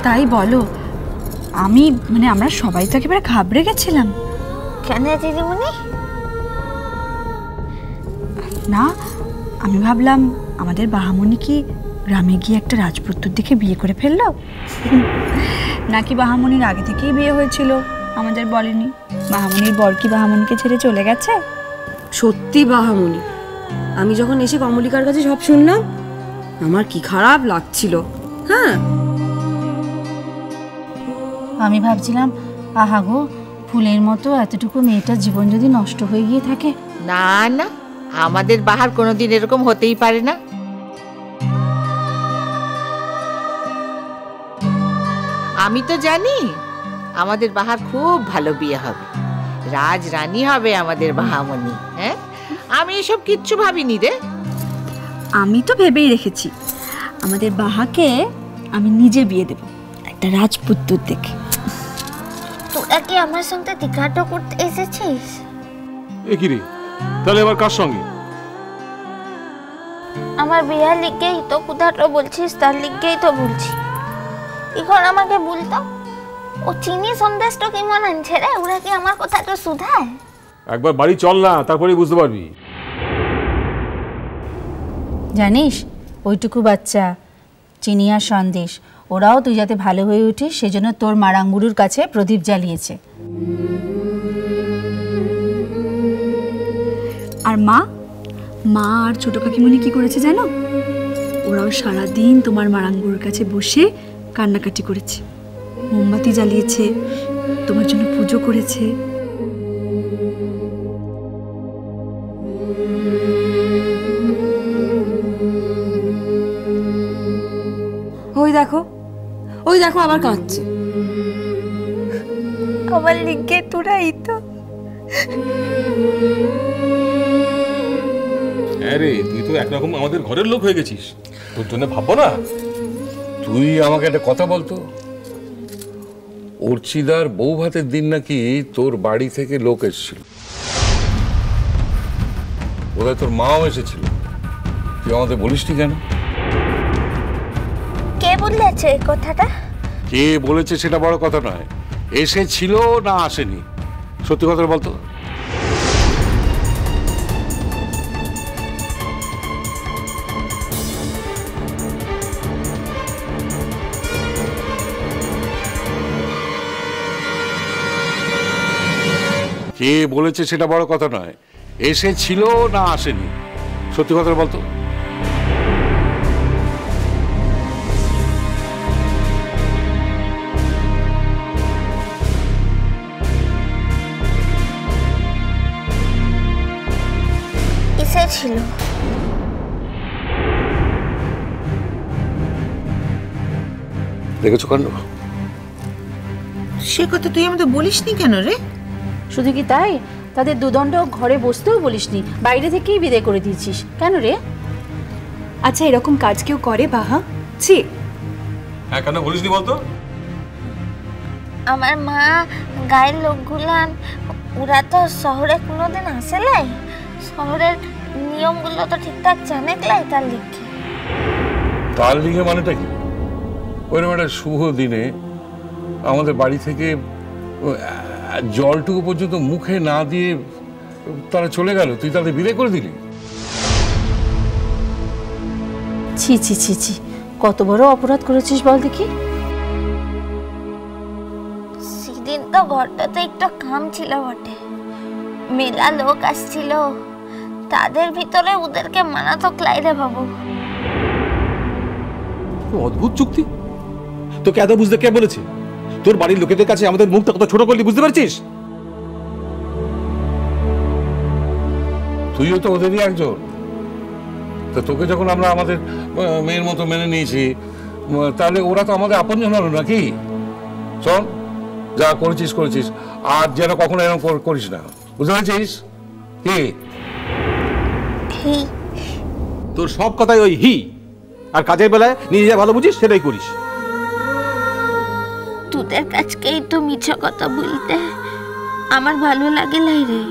তাই বলো, আমি মানে আমরা সবাই তো একেবারে ঘাবড়ে গেছিলাম। কেন দিদিমণি? না, আমি ভাবলাম আমাদের বাহামণি কি গ্রামে গিয়ে একটা রাজপুত্র দেখে বিয়ে করে ফেললো, নাকি বাহামণির আগে থেকেই বিয়ে হয়েছিল আমাদের বলেনি। বাহামণির বর কি বাহামণিকে ছেড়ে চলে গেছে? সত্যি বাহামণি, আমি যখন এসে কমলিকার কাছে সব শুনলাম আমার কি খারাপ লাগছিল। হ্যাঁ, আমি ভাবছিলাম আহা গো, ফুলের মতো এতটুকু মেয়েটার জীবন যদি নষ্ট হয়ে গিয়ে থাকে। না না, আমাদের বাহার কোনোদিন এরকম হতেই পারে না। আমি তো জানি আমাদের বাহার খুব ভালো বিয়ে হবে, রাজরানী হবে আমাদের বাহামণি। হ্যাঁ, আমি এসব কিচ্ছু ভাবিনি রে। আমি তো ভেবেই রেখেছি আমাদের বাহাকে আমি নিজে বিয়ে দেব একটা রাজপুত্র দেখে। তোরা কি আমার সঙ্গে দীঘাটা করতে এসেছিস? এ কি রে, তাহলে এবার কার সঙ্গে? আমার বিয়ার লিগেই তো কোথাটা বলছিস, তার লিগেই তো বলছি। এখন আমাকে বলতো ও চিনি সন্দেশটা কেমন আনছে রে, ওরা কি আমার কথাটা শুধায়? একবার বাড়ি চল না, তারপরে বুঝতে পারবি। জানিস, ওইটুকু বাচ্চা চিনি আর সন্দেশ, ওরাও তুই যাতে ভালো হয়ে উঠিস সেজন্য তোর মারাঙ্গুরুর কাছে প্রদীপ জ্বালিয়েছে। আর মা মা আর ছোট কাকিমণি কি করেছে জানো? ওরাও সারাদিন তোমার মারাঙ্গুর কাছে বসে কান্নাকাটি করেছে, মোমবাতি জ্বালিয়েছে, তোমার জন্য পুজো করেছে। ওই দেখো আবার কাঁদছে। আমার লিগে তোরাই তো। আরে তুই তো একরকম আমাদের ঘরের লোক হয়ে গেছিস, তোর জন্য ভাববো না? তুই আমাকে একটা কথা বলতো, অর্চিদার বউ ভাতের দিন নাকি তোর বাড়ি থেকে লোক এসেছিল, বোধহয় তোর মাও এসেছিল, তুই আমাদের বলিসনি কেন? কে বলেছে এই কথাটা? কে বলেছে সেটা বড় কথা নয়, এসেছিল না আসেনি সত্যি কথা বলতো। কে বলেছে সেটা বড় কথা নয়, এসেছিল না আসেনি সত্যি কথা বলতো। ছিল দেখেছো কাণ্ড? সে কথা তুই আমাদের বলিসনি কেন রে? শুধু কি তাই, তাদের দুদণ্ড ঘরে বসতেও বলিসনি, বাইরে থেকেই বিদায় করে দিয়েছিস কেন রে? আচ্ছা, এরকম কাজ কেউ করে বাহা? ছি। হ্যাঁ, কেন বলিসনি বলতো? আমার মা গায়ের লোকগুলা ওরা তো শহরে কোনোদিন আসে নাই, শহরের নিয়মগুলো তো ঠিকঠাক জানে লাই, তার লিখে। তার লিখে মানেটা কি? ওইরকম একটা শুভ দিনে আমাদের বাড়ি থেকে জলটুকু পর্যন্ত মুখে না দিয়ে তারা চলে গেল, তুই তাদের বিদায় করে দিলি? ছি ছি ছি ছি, কত বড় অপরাধ করেছিস বল দেখি। সেদিন তো ঘরটাতে একটু কাম ছিল বটে, মেলা লোক আসছিল, তাদের ভিতরে ওদেরকে মানা তো ক্লাই রে বাবু। অদ্ভুত চুক্তি, তোকে এত বুঝতে কে বলেছে? তোর বাড়ির লোকেদের কাছে আমাদের মুখটা কত ছোট করলি বুঝতে পারছিস? তুইও তো ওদেরই একজন, তো তোকে যখন আমরা আমাদের মেয়ের মতো মেনে নিয়েছি, তাহলে ওরা তো আমাদের আপনজন হলো নাকি? শোন, যা করেছিস করেছিস, আর যেন কখনো এরকম করিস না, বুঝতে পারছিস? কি তোর সব কথাই ওই হি, আর কাজের বেলায় নিজে যা ভালো বুঝিস সেটাই করিস। তোদের কাছকেই তো মিছা কথা বলতে আমার ভালো লাগে লাই রে,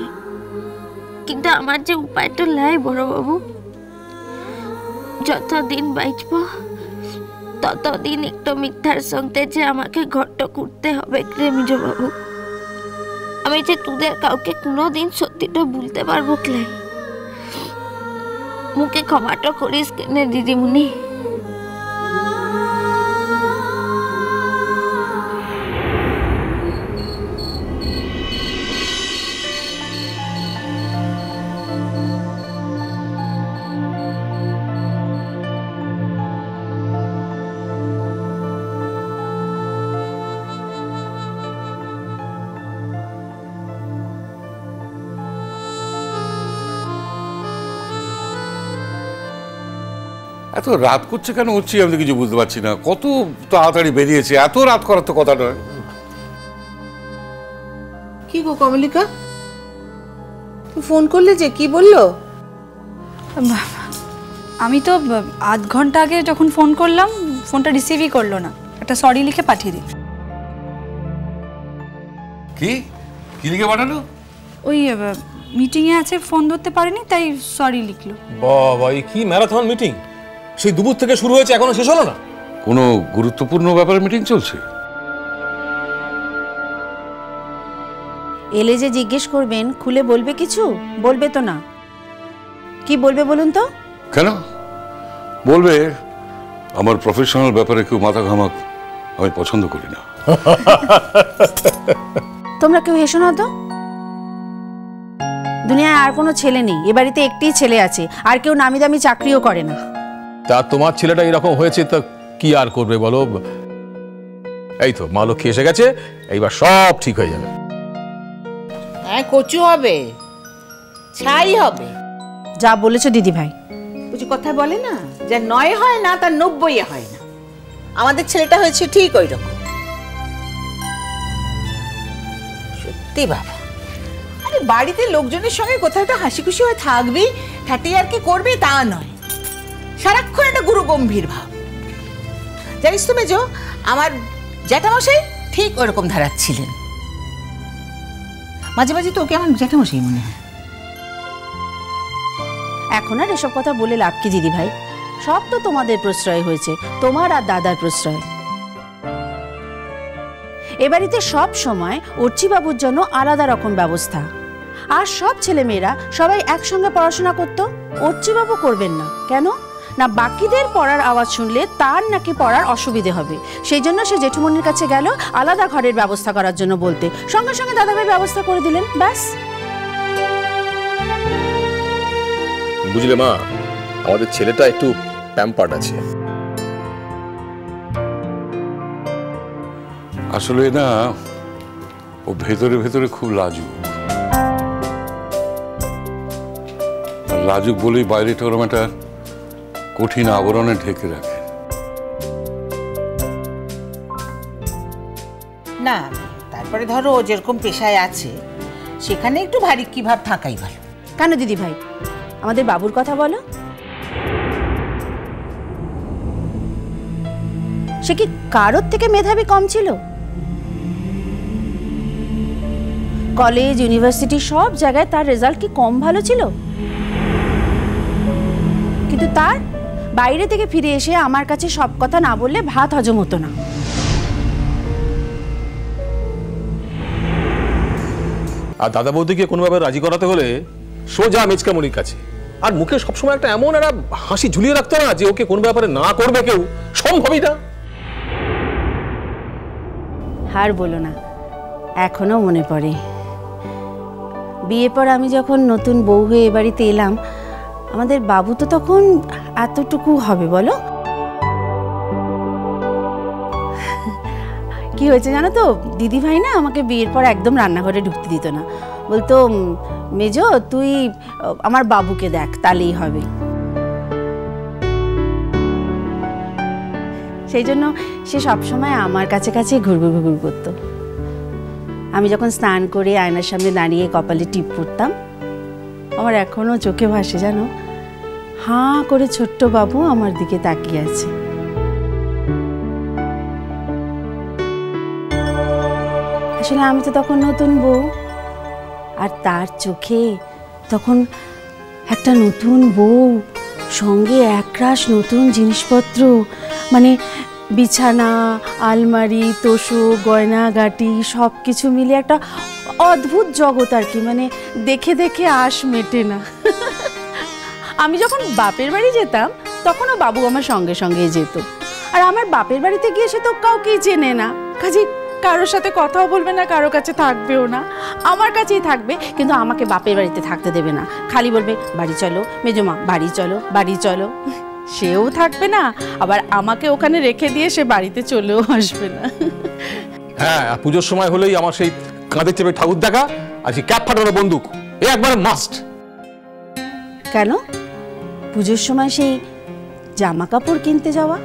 কিন্তু আমার যে উপায়টা লাই বড় বাবু, যতদিন বাঁচব ততদিন একটু মিথ্যার সঙ্গে যে আমাকে ঘট্ট করতে হবে রে মেজবাবু। আমি যে তোদের কাউকে কোনোদিন সত্যিটা বলতে পারবো ক্লাই। মুখে ক্ষমাটা করিস কেন দিদিমণি? এত রাত করছে কেন হচ্ছে আমি তো কিছু বুঝতে পারছি না। কত তাড়াতাড়ি বেরিয়েছে, এত রাত করার তো কথা নয়। কি গো কমলিকা, ফোন করলে যে কি বললো? আমি তো আধ ঘন্টা আগে যখন ফোন করলাম ফোনটা রিসিভই করলো না। একটা সরি লিখে পাঠিয়ে দিই। কি কি লিখে পাঠালো? ওই মিটিংয়ে আছে, ফোন ধরতে পারেনি তাই সরি লিখলো। বাবা, এই কি ম্যারাথন মিটিং! সেই দুপুর থেকে শুরু হয়েছে, এখনো শেষ হলো না। কোনো গুরুত্বপূর্ণ ব্যাপারে মিটিং চলছে? এলে যে জিজ্ঞেস করবেন, খুলে বলবে কিছু? বলবে তো না। কি বলবে বলুন তো? কেন বলবে? আমার প্রফেশনাল ব্যাপারে কেউ মাথা ঘামাক আমি পছন্দ করি না। তোমরা কেউ হেসো না তো। দুনিয়ায় আর কোনো ছেলে নেই, এ বাড়িতে একটিই ছেলে আছে, আর কেউ নামি দামি চাকরিও করে না। তা তোমার ছেলেটা এরকম হয়েছে, তা কি আর করবে বলো? এই তো মা লক্ষ্মী এসে গেছে, এইবার সব ঠিক হয়ে যাবে। হ্যাঁ, কচু হবে, ছাই হবে। যা বলেছো দিদি ভাই। কিছু কথা বলে না, যা 9 হয় না তার 90 হয় না। আমাদের ছেলেটা হয়েছে ঠিক ওই রকম। সত্যি বাবা, আরে বাড়িতে লোকজনের সঙ্গে কোথাও একটা হাসি খুশি হয়ে থাকবি, ঠাটি আর কি করবি তা নয়, সারাক্ষণ একটা গুরু গম্ভীর ভাব। জানিস তো মেজো, আমার জ্যাঠামশাই ঠিক ওরকম ধারাচ্ছিলেন। মাঝে মাঝে তো ওকে আমার জ্যাঠামশাই মনে হয়। এখন আর এসব কথা বলে লাভ কি দিদি ভাই? সব তো তোমাদের প্রশ্রয় হয়েছে, তোমার আর দাদার প্রশ্রয়। এ বাড়িতে সব সময় অর্চিবাবুর জন্য আলাদা রকম ব্যবস্থা, আর সব ছেলেমেয়েরা সবাই একসঙ্গে পড়াশোনা করত। অর্চিবাবু করবেন না কেন? না বাকিদের পড়ার আওয়াজ শুনলে তার নাকি পড়ার অসুবিধে হবে, সেই জন্য সে জেঠুমনির কাছে গেল আলাদা ঘরের ব্যবস্থা করার জন্য বলতে। সঙ্গে সঙ্গে দাদাভাই ব্যবস্থা করে দিলেন, ব্যাস। বুঝলে মা, আমাদের ছেলেটা একটু প্যাম্পার্ড আছে। আসলে না, ও ভেতরে ভেতরে খুব লাজুক। লাজুক বলেই বাইরেটা ওরম একটা কঠিন আবরণে ঢেকে রাখে। না, তারপরে ধরো ও যেরকম পেশায় আছে সেখানে একটু ভারী কি ভাব থাকাই ভালো। কেন দিদি ভাই, আমাদের বাবুর কথা বলো। সে কি কারোর থেকে মেধাবী কম ছিল? কলেজ, ইউনিভার্সিটি সব জায়গায় তার রেজাল্ট কি কম ভালো ছিল? কিন্তু তার বাইরে থেকে ফিরে এসে আমার কাছে সব কথা না বললে ভাত হজম হতো না। আর দাদা বৌদিকে কোনোভাবে রাজি করাতে হলে সোজা মেচকামণির কাছে, আর মুখে সবসময় একটা এমন একটা হাসি ঝুলিয়ে রাখতো না যে ওকে কোন ব্যাপারে না করবে কেউ, সম্ভবই না। আর বলো না, এখনো মনে পড়ে বিয়ের পর আমি যখন নতুন বউ হয়ে এ বাড়িতে এলাম, আমাদের বাবু তো তখন এতটুকু হবে বলো। কি হয়েছে জানো তো, দিদি ভাই না আমাকে বিয়ের পর একদম রান্নাঘরে ঢুকতে দিত না, বলতো মেজো তুই আমার বাবুকে দেখ, তাহলেই হবে। সেই জন্য সে সবসময় আমার কাছে কাছে ঘুরঘুর ঘুরঘুর করতো। আমি যখন স্নান করে আয়নার সামনে দাঁড়িয়ে কপালে টিপ পড়তাম, আমার এখনো চোখে ভাসে জানো, হাঁ করে ছোট্ট বাবু আমার দিকে তাকিয়ে আছে। আসলে আমি তো তখন নতুন বউ, আর তার চোখে তখন একটা নতুন বউ, সঙ্গে একরাশ নতুন জিনিসপত্র, মানে বিছানা, আলমারি, তোষক, গয়নাগাটি সব কিছু মিলে একটা অদ্ভুত জগৎ আর কি, মানে দেখে দেখে আশ মেটে না। আমি যখন বাপের বাড়ি যেতাম তখনও বাবু আমার সঙ্গে সঙ্গে যেত, আর আমার বাপের বাড়িতে গিয়ে সে তো কাউকেই চেনে না, কাজে কারোর সাথে কথাও বলবে না, কারো কাছে থাকবেও না, আমার কাছেই থাকবে, কিন্তু আমাকে বাপের বাড়িতে থাকতে দেবে না, খালি বলবে বাড়ি চলো মেজমা, বাড়ি চলো, বাড়ি চলো। সেও থাকবে না, আবার আমাকে ওখানে রেখে দিয়ে সে বাড়িতে চলেও আসবে না। হ্যাঁ, আর পুজোর সময় হলেই আমার সেই কাঁধে চেপে ঠাকুর দেখা আর সেই ক্যাপ ফাটানো বন্দুক, এ একবারে মাস্ট। কেন? পুজোর সময় সেই জামা কাপড় কিনতে যাওয়া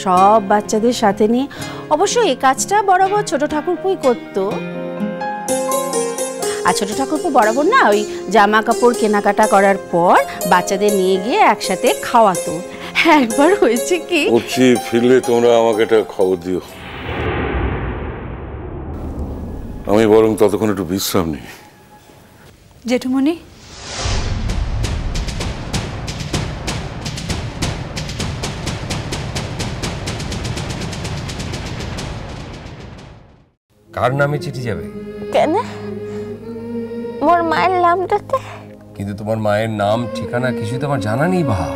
সব বাচ্চাদের সাথে নিয়ে, অবশ্য এই কাজটা বরাবর ছোট ঠাকুরপুই করতো, আর ছোট ঠাকুরপু বরাবর না ওই জামা কাপড় কেনাকাটা করার পর বাচ্চাদের নিয়ে গিয়ে একসাথে খাওয়াতো। একবার হয়েছে কি, ফিরলে তোমরা আমাকে একটা খবর দিও, আমি বরং ততক্ষণ একটু বিশ্রাম নিই। জেঠুমণি, কার নামে চিঠি যাবে? কেন? মোর মায়ের নামটাতে। কিন্তু তোমার মায়ের নাম ঠিকানা কিছুই তো আমার জানা নেই বাহা।